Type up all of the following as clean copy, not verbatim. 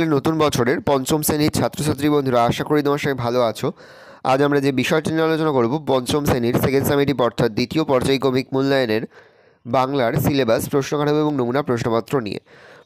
সালের নতুন বছরের পঞ্চম শ্রেণীর ছাত্রছাত্রী বন্ধুরা, আশা করি তোমার সবাই ভালো আছো। আজ আমরা যে বিষয়টি নিয়ে আলোচনা করব, পঞ্চম শ্রেণীর সেকেন্ড সামেটিভ অর্থাৎ দ্বিতীয় পর্যায়ক্রমিক মূল্যায়নের বাংলার সিলেবাস, প্রশ্নকাঠামো এবং নমুনা প্রশ্নপত্র নিয়ে।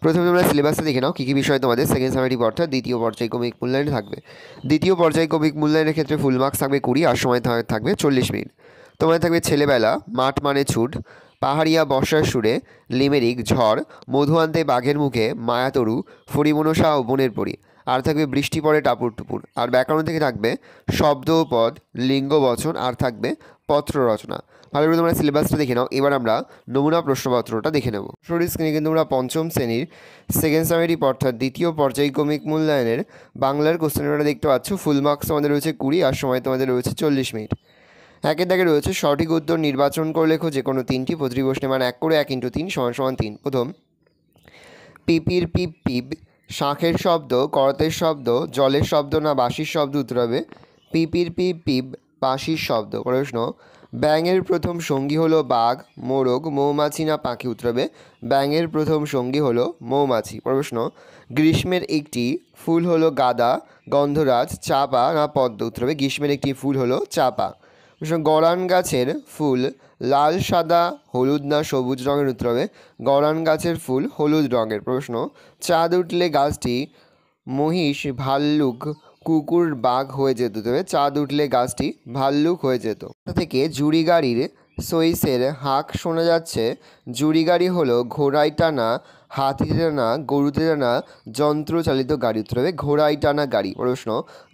প্রথমে তোমরা সিলেবাসে দেখে নাও কী কী বিষয় তোমাদের সেকেন্ড সামেটিভ অর্থাৎ দ্বিতীয় পর্যায়ক্রমিক মূল্যায়নে থাকবে। দ্বিতীয় পর্যায়ক্রমিক মূল্যায়নের ক্ষেত্রে ফুল মার্কস থাকবে 20 আর সময় থাকবে 40 মিনিট। তোমাদের থাকবে ছেলেবেলা, মাঠ মানে ছুট, পাহাড়িয়া বর্ষার সুরে, লিমেরিক, ঝড়, মধু আনতে বাঘের মুখে, মায়াতরু, ফরিমনসা ও বনের পরি। আর থাকবে বৃষ্টি পড়ে টাপুর টুপুর। আর ব্যাকরণ থেকে থাকবে শব্দ ও পদ, লিঙ্গ বচন, আর থাকবে পত্র রচনা। ভালো করে তোমরা সিলেবাসটা দেখে নাও। এবার আমরা নমুনা প্রশ্নপত্রটা দেখে নেব। সরি স্ক্রিনে কিন্তু তোমরা পঞ্চম শ্রেণীর সেকেন্ড সামেটিভ অর্থাৎ দ্বিতীয় পর্যায়ক্রমিক মূল্যায়নের বাংলার কোশ্চেন পেপারটা দেখতে পাচ্ছ। ফুল মার্কস তোমাদের রয়েছে 20 আর সময় তোমাদের রয়েছে 40 মিনিট। একের দাগে রয়েছে সঠিক উত্তর নির্বাচন করে লেখো যে কোনো তিনটি। প্রতিটি প্রশ্নে মান 1 করে 1 × 3 = 3। প্রথম, পিপির পিপ পিপ শাঁখের শব্দ, করতের শব্দ, জলের শব্দ না বাঁশির শব্দ? উত্তর হবে পিপির পিপ পিপ বাঁশির শব্দ। প্রশ্ন, ব্যাঙের প্রথম সঙ্গী হলো বাঘ, মোরগ, মৌমাছি না পাখি? উত্তর হবে ব্যাঙের প্রথম সঙ্গী হলো মৌমাছি। প্রশ্ন, গ্রীষ্মের একটি ফুল হলো গাঁদা, গন্ধরাজ, চাপা না পদ্ম? উত্তর হবে গ্রীষ্মের একটি ফুল হলো চাপা। প্রশ্ন, গরান গাছের ফুল লাল, সাদা, হলুদ না সবুজ রঙের? উত্তর হবে গরান গাছের ফুল হলুদ রঙের। প্রশ্ন, চাঁদ উঠলে গাছটি মহিষ, ভাল্লুক, কুকুর, বাঘ হয়ে যেত? তবে চাঁদ উঠলে গাছটি ভাল্লুক হয়ে যেত। থেকে জুড়ি গাড়ির সইসের হাঁক শোনা যাচ্ছে। জুড়ি গাড়ি হলো ঘোড়ায় টানা, হাতিতে টানা, গরুতে টানা যন্ত্রচালিত গাড়ি। উত্তর হবে ঘোড়ায় টানা গাড়ি। প্রশ্ন,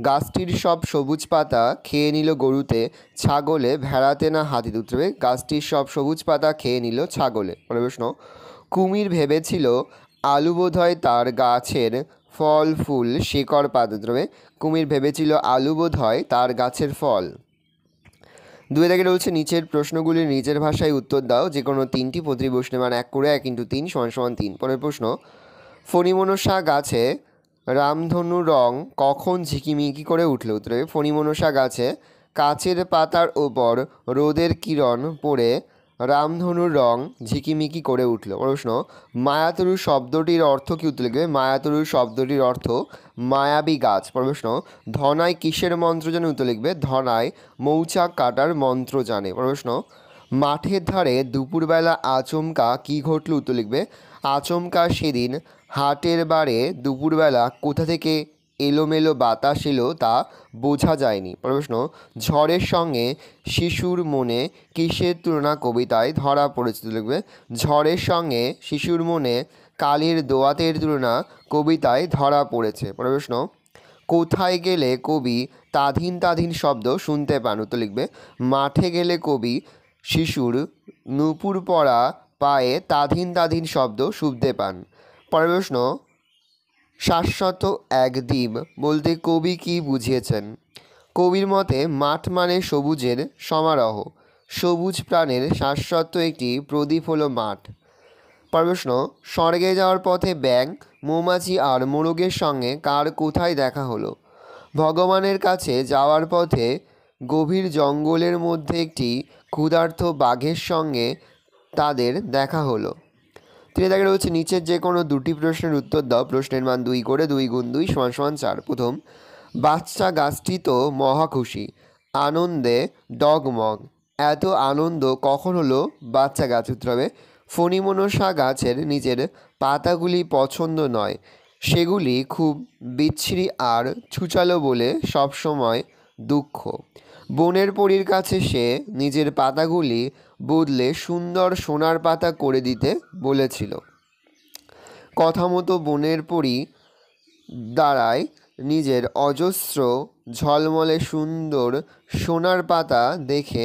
গাছটির সব সবুজ পাতা খেয়ে নিল গরুতে, ছাগলে, ভেড়াতে না হাতিতে? উত্তর হবে গাছটির সব সবুজ পাতা খেয়ে নিল ছাগলে। প্রশ্ন, কুমির ভেবেছিল আলু বোধহয় তার গাছের ফল ফুল শিকড় পাতা? উত্তর হবে কুমির ভেবেছিল আলু বোধহয় তার গাছের ফল। দুই দাগে রয়েছে নিচের প্রশ্নগুলির নিজের ভাষায় উত্তর দাও যে কোনো তিনটি। প্রতিটি প্রশ্নে মান 1 করে 1 × 3 = 3। পরের প্রশ্ন, ফণিমনসা গাছে রামধনু রং কখন ঝিকিমিকি করে উঠল? উত্তর হবে ফণিমনসা গাছে কাচের পাতার ওপর রোদের কিরণ পড়ে রামধনুর রং ঝিকিমিকি করে উঠল। প্রশ্ন, মায়াতরু শব্দটির অর্থ কী? উত্তর লিখবে মায়াতরু শব্দটির অর্থ মায়াবী গাছ। প্রশ্ন, ধনায় কিসের মন্ত্র জানে? উত্তর লিখবে ধনায় মৌচাক কাটার মন্ত্র জানে। প্রশ্ন, মাঠের ধারে দুপুরবেলা আচমকা কি ঘটল? উত্তর লিখবে আচমকা সেদিন হাটের বারে দুপুরবেলা কোথা থেকে এলোমেলো বাতাস এলো তা বোঝা যায়নি। প্রশ্ন, ঝড়ের সঙ্গে শিশুর মনে কিসের তুলনা কবিতায় ধরা পড়েছে? লিখবে ঝড়ের সঙ্গে শিশুর মনে কালির দোয়াতের তুলনা কবিতায় ধরা পড়েছে। প্রশ্ন, কোথায় গেলে কবি তাধিন তাধিন শব্দ শুনতে পান? উত্তর লিখবে মাঠে গেলে কবি শিশুর নুপুর পরা পায়ে তাধিন তাধিন শব্দ শুনতে পান। পরের প্রশ্ন, শাশ্বত এক দ্বীপ বলতে কবি কি বুঝিয়েছেন? কবির মতে মাঠ মানে সবুজের সমারোহ, সবুজ প্রাণের শাশ্বত একটি প্রদীপ হলো মাঠ। পরের প্রশ্ন, স্বর্গে যাওয়ার পথে ব্যাঙ, মৌমাছি আর মোরগের সঙ্গে কার কোথায় দেখা হলো? ভগবানের কাছে যাওয়ার পথে গভীর জঙ্গলের মধ্যে একটি ক্ষুধার্ত বাঘের সঙ্গে তাদের দেখা হলো। 3 দাগে রয়েছে নিচের যে কোনো দুটি প্রশ্নের উত্তর দাও। প্রশ্নের মান 2 করে 2 × 2 = 4। প্রথম, বাচ্চা গাছটি তো মহা খুশি, আনন্দে ডগমগ। এত আনন্দ কখন হলো বাচ্চা গাছ? উত্তর হবে ফণিমনসা গাছের নিজের পাতাগুলি পছন্দ নয়, সেগুলি খুব বিচ্ছিরি আর ছুচালো বলে সবসময় দুঃখ। বনের পরীর কাছে সে নিজের পাতাগুলি বদলে সুন্দর সোনার পাতা করে দিতে বলেছিল। কথা মতো বনের পরী দ্বারায় নিজের অজস্র ঝলমলে সুন্দর সোনার পাতা দেখে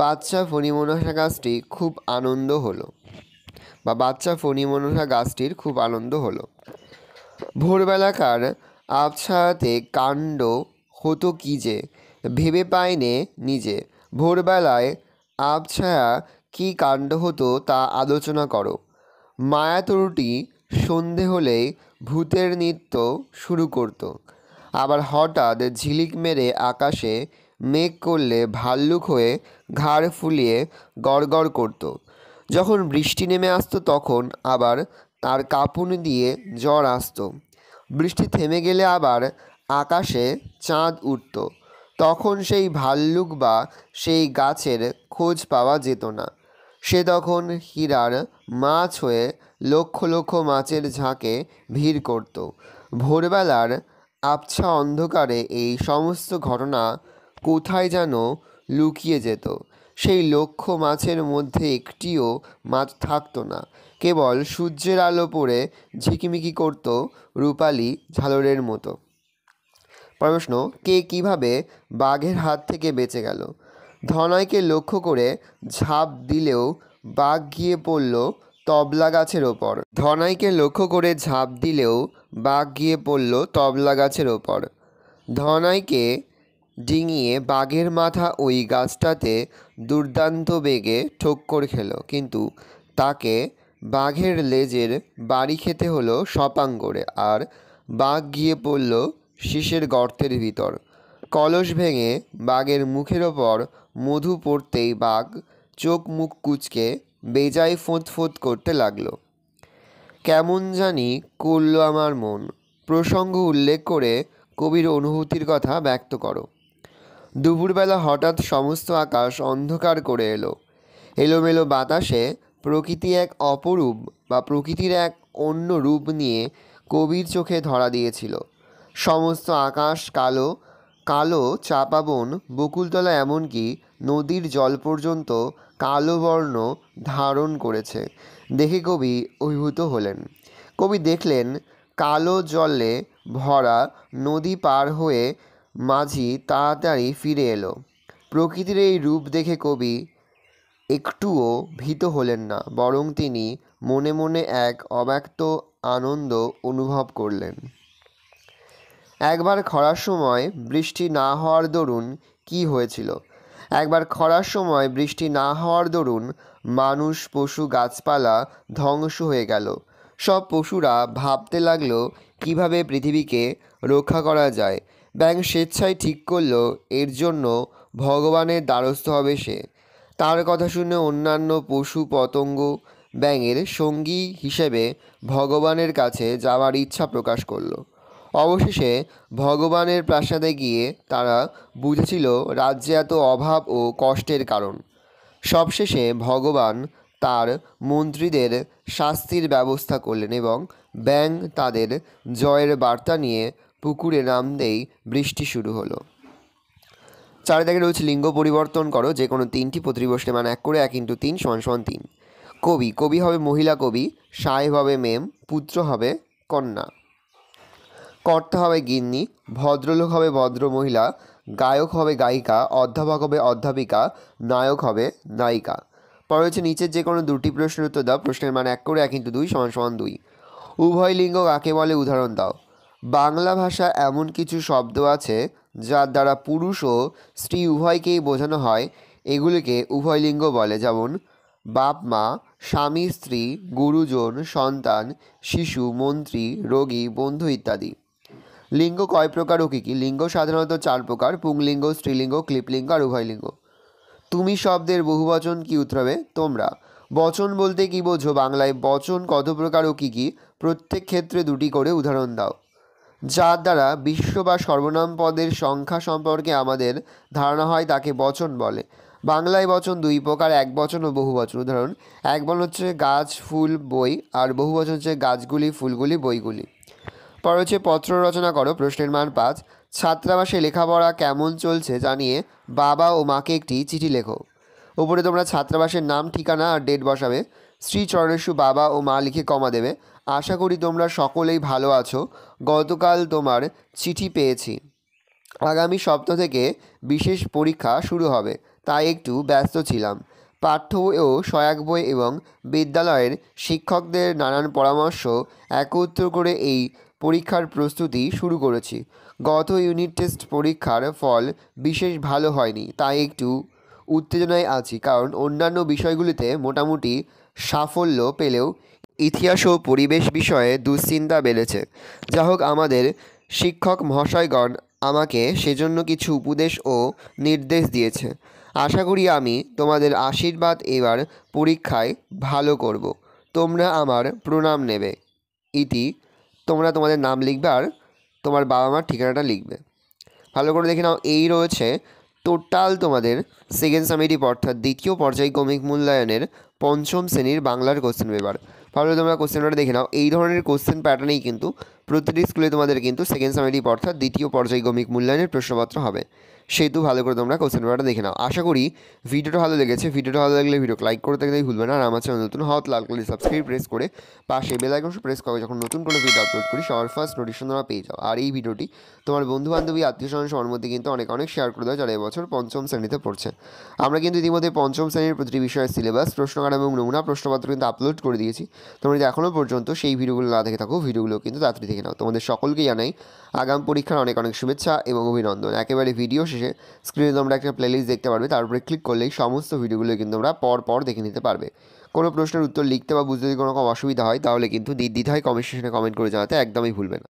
বাচ্চা ফণিমনসা গাছটি খুব আনন্দ হলো বা বাচ্চা ফণিমনসা গাছটির খুব আনন্দ হলো। ভোরবেলাকার আবছায়াতে কাণ্ড হতো কি যে ভেবে পায়নে নিজে। ভোরবেলায় আবছায়া কি কাণ্ড হতো তা আলোচনা করো। মায়াতরুটি সন্ধে হলেই ভূতের নৃত্য শুরু করত। আবার হঠাৎ ঝিলিক মেরে আকাশে মেঘ করলে ভাল্লুক হয়ে ঘাড় ফুলিয়ে গড়গড় করত। যখন বৃষ্টি নেমে আসতো তখন আবার তার কাঁপুনি দিয়ে জ্বর আসতো। বৃষ্টি থেমে গেলে আবার আকাশে চাঁদ উঠত। তখন সেই ভাল্লুক বা সেই গাছের খোঁজ পাওয়া যেত না। সে তখন হীরার মাছ হয়ে লক্ষ লক্ষ মাছের ঝাঁকে ভিড় করত। ভোরবেলার আবছা অন্ধকারে এই সমস্ত ঘটনা কোথায় যেন লুকিয়ে যেত। সেই লক্ষ মাছের মধ্যে একটিও মাছ থাকতো না। কেবল সূর্যের আলো পড়ে ঝিকিমিকি করত রূপালি ঝালরের মতো। প্রশ্ন, কে কিভাবে বাঘের হাত থেকে বেঁচে গেল? ধনয়কে লক্ষ্য করে ঝাঁপ দিলেও বাঘ গিয়ে পড়ল তবলা গাছের ওপর। ধনয়কে লক্ষ্য করে ঝাঁপ দিলেও বাঘ গিয়ে পড়ল তবলা গাছের ওপর। ধনয়কে ডিঙিয়ে বাঘের মাথা ওই গাছটাতে দুর্দান্ত বেগে ঠোক্কর খেল, কিন্তু তাকে বাঘের লেজের বাড়ি খেতে হলো সপাঙ্গরে, আর বাঘ গিয়ে পড়ল শীষের গর্তের ভিতর। কলস ভেঙে বাঘের মুখের ওপর মধু পড়তেই বাঘ চোখ মুখ কুঁচকে বেজায় ফোঁত ফোঁত করতে লাগলো। কেমন জানি করল আমার মন। প্রসঙ্গ উল্লেখ করে কবির অনুভূতির কথা ব্যক্ত করো। দুপুরবেলা হঠাৎ সমস্ত আকাশ অন্ধকার করে এলো। এলোমেলো বাতাসে প্রকৃতি এক অপরূপ বা প্রকৃতির এক অন্য রূপ নিয়ে কবির চোখে ধরা দিয়েছিল। সমস্ত আকাশ কালো কালো চাপা বন, বকুলতলা, এমনকি নদীর জল পর্যন্ত কালো বর্ণ ধারণ করেছে। দেখে কবি অভিভূত হলেন। কবি দেখলেন কালো জলে ভরা নদী পার হয়ে মাঝি তাড়াতাড়ি ফিরে এলো। প্রকৃতির এই রূপ দেখে কবি একটুও ভীত হলেন না, বরং তিনি মনে মনে এক অব্যক্ত আনন্দ অনুভব করলেন। একবার খরার সময় বৃষ্টি না হওয়ার দরুন কি হয়েছিল? একবার খরার সময় বৃষ্টি না হওয়ার দরুন মানুষ, পশু, গাছপালা ধ্বংস হয়ে গেল। সব পশুরা ভাবতে লাগলো কিভাবে পৃথিবীকে রক্ষা করা যায়। ব্যাঙ স্বেচ্ছায় ঠিক করল এর জন্য ভগবানের দ্বারস্থ হবে সে। তার কথা শুনে অন্যান্য পশু পতঙ্গ ব্যাঙের সঙ্গী হিসেবে ভগবানের কাছে যাওয়ার ইচ্ছা প্রকাশ করল। অবশেষে ভগবানের প্রাসাদে গিয়ে তারা বুঝেছিল রাজ্যে এত অভাব ও কষ্টের কারণ। সবশেষে ভগবান তার মন্ত্রীদের শাস্তির ব্যবস্থা করলেন এবং ব্যাঙ তাদের জয়ের বার্তা নিয়ে পুকুরে নামতেই বৃষ্টি শুরু হলো। 4 দাগে রয়েছে লিঙ্গ পরিবর্তন করো যে কোনো 3টি প্রতিবর্ষে মান 1 করে 1 × 3 = 3। কবি হবে মহিলা কবি, সাহেব হবে মেম, পুত্র হবে কন্যা, কর্তা হবে গিন্নি, ভদ্রলোক হবে ভদ্র মহিলা, গায়ক হবে গায়িকা, অধ্যাপক হবে অধ্যাপিকা, নায়ক হবে নায়িকা। পরে হচ্ছে নিচের যে কোনো 2টি প্রশ্নের উত্তর দাও। প্রশ্নের মান 1 করে 1 × 2 = 2। উভয় লিঙ্গ কাকে বলে উদাহরণ দাও। বাংলা ভাষা এমন কিছু শব্দ আছে যার দ্বারা পুরুষ ও স্ত্রী উভয়কেই বোঝানো হয়। এগুলিকে উভয় লিঙ্গ বলে, যেমন বাপ মা, স্বামী স্ত্রী, গুরুজন, সন্তান, শিশু, মন্ত্রী, রোগী, বন্ধু ইত্যাদি। লিঙ্গ কয় প্রকার ও কী কী? লিঙ্গ সাধারণত 4 প্রকার: পুংলিঙ্গ, স্ত্রীলিঙ্গ, ক্লিপলিঙ্গ আর উভয়লিঙ্গ। তুমি শব্দের বহুবচন কি উত্তর হবে তোমরা। বচন বলতে কি বোঝো? বাংলায় বচন কত প্রকার ও কী কী? প্রত্যেক ক্ষেত্রে 2টি করে উদাহরণ দাও। যার দ্বারা বিশ্ব বা সর্বনাম পদের সংখ্যা সম্পর্কে আমাদের ধারণা হয় তাকে বচন বলে। বাংলায় বচন 2 প্রকার: একবচন ও বহুবচন। উদাহরণ: একবচন হচ্ছে গাছ, ফুল, বই, আর বহুবচন হচ্ছে গাছগুলি, ফুলগুলি, বইগুলি। পরে হচ্ছে পত্র রচনা করো। প্রশ্নের মান 5। ছাত্রাবাসে লেখাপড়া কেমন চলছে জানিয়ে বাবা ও মাকে একটি চিঠি লেখো। উপরে তোমরা ছাত্রাবাসের নাম, ঠিকানা আর ডেট বসাবে। শ্রীচরণেশু বাবা ও মা লিখে কমা দেবে। আশা করি তোমরা সকলেই ভালো আছো। গতকাল তোমার চিঠি পেয়েছি। আগামী সপ্তাহ থেকে বিশেষ পরীক্ষা শুরু হবে, তাই একটু ব্যস্ত ছিলাম। পাঠ্য বই ও সহায়ক বই এবং বিদ্যালয়ের শিক্ষকদের নানান পরামর্শ একত্র করে এই পরীক্ষার প্রস্তুতি শুরু করেছি। গত ইউনিট টেস্ট পরীক্ষার ফল বিশেষ ভালো হয়নি, তাই একটু উত্তেজনায় আছি, কারণ অন্যান্য বিষয়গুলিতে মোটামুটি সাফল্য পেলেও ইতিহাস ও পরিবেশ বিষয়ে দুশ্চিন্তা বেড়েছে। যা হোক, আমাদের শিক্ষক মহাশয়গণ আমাকে সেজন্য কিছু উপদেশ ও নির্দেশ দিয়েছে। আশা করি আমি তোমাদের আশীর্বাদ এবার পরীক্ষায় ভালো করব। তোমরা আমার প্রণাম নেবে। ইতি তোমরা তোমাদের নাম লিখবে আর তোমার বাবা মার ঠিকানাটা লিখবে। ভালো করে দেখে নাও, এই রয়েছে টোটাল তোমাদের সেকেন্ড সামেটিভ অর্থাৎ দ্বিতীয় পর্যায়ক্রমিক মূল্যায়নের পঞ্চম শ্রেণীর বাংলার কোশ্চেন পেপার। ভালো তোমরা কোশ্চেন পেপারটা দেখে নাও, এই ধরনের কোশ্চেন প্যাটার্নেই কিন্তু প্রতিটি স্কুলে তোমাদের কিন্তু সেকেন্ড সামেটিভ অর্থাৎ দ্বিতীয় পর্যায়ক্রমিক মূল্যায়নের প্রশ্নপত্র হবে। সেহেতু ভালো করে তোমরা কোশ্চেন পেপারটা দেখে নাও। আশা করি ভিডিওটা ভালো লেগেছে। ভিডিওটা ভালো লাগলে ভিডিও লাইক করতে গেলেই ভুলবে না। আর আমার চ্যানেল নতুন হওয়া লাল কালার সাবস্ক্রাইব প্রেস করে পাশে বেল আইকন প্রেস করে যখন নতুন কোনো ভিডিও আপলোড করি সবার ফার্স্ট নোটিফিকেশন তোমরা পেয়ে যাও। আর এই ভিডিওটি তোমার বন্ধু বান্ধবী আত্মীয় স্বজন সবার মধ্যে কিন্তু অনেক অনেক শেয়ার করে দাও যারা এবছর পঞ্চম শ্রেণীতে পড়ছে। আমরা কিন্তু ইতিমধ্যে পঞ্চম শ্রেণীর প্রতিটি বিষয়ের সিলেবাস, প্রশ্নকার এবং নমুনা প্রশ্নপত্র কিন্তু আপলোড করে দিয়েছি। তোমরা যদি এখনও পর্যন্ত সেই ভিডিওগুলো না দেখে থাকো, ভিডিওগুলো কিন্তু তাড়াতাড়ি দেখে নাও। তোমাদের সকলকে জানাই আগাম পরীক্ষার অনেক অনেক শুভেচ্ছা এবং অভিনন্দন। একেবারে ভিডিও শেষে স্ক্রিনে তোমরা একটা প্লেলিস্ট দেখতে পারবে, তার উপরে ক্লিক করলেই সমস্ত ভিডিওগুলো কিন্তু তোমরা পর দেখে নিতে পারবে। কোনো প্রশ্নের উত্তর লিখতে বা বুঝতে যদি কোনো রকম অসুবিধা হয় তাহলে কিন্তু নির্দ্বিধায় কমেন্ট সেকশনে কমেন্ট করে জানাতে একদমই ভুলবে না।